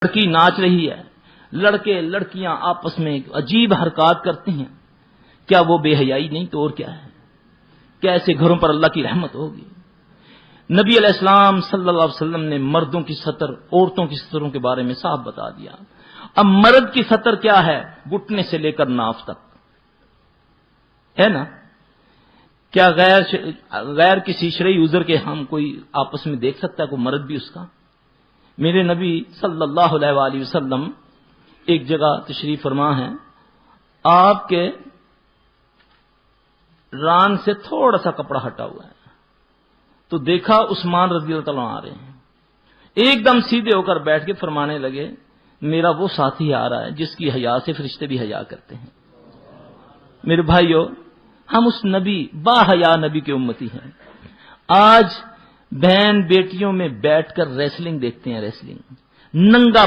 لڑکی ناچ رہی ہے، لڑکے لڑکیاں آپس میں عجیب حرکات کرتے ہیں، کیا وہ بے حیائی نہیں تو اور کیا ہے؟ کیسے گھروں پر اللہ کی رحمت ہوگی؟ نبی علیہ السلام صلی اللہ علیہ وسلم نے مردوں کی سطر، عورتوں کی سطروں کے بارے میں صاف بتا دیا۔ اب مرد کی سطر کیا ہے؟ گھٹنے سے لے کر ناف تک ہے نا؟ کیا غیر کسی شرعی عذر کے ہم کوئی آپس میں دیکھ سکتا ہے کوئی مرد بھی اس کا؟ میرے نبی صلی اللہ علیہ وآلہ وسلم ایک جگہ تشریف فرما ہے، آپ کے ران سے تھوڑا سا کپڑا ہٹا ہوا ہے، تو دیکھا عثمان رضی اللہ تعالیٰ آ رہے ہیں، ایک دم سیدھے ہو کر بیٹھ کے فرمانے لگے میرا وہ ساتھی آ رہا ہے جس کی حیا سے فرشتے بھی حیا کرتے ہیں۔ میرے بھائیو، ہم اس نبی با حیا نبی کے امتی ہیں۔ آج بہن بیٹیوں میں بیٹھ کر ریسلنگ دیکھتے ہیں، ریسلنگ ننگا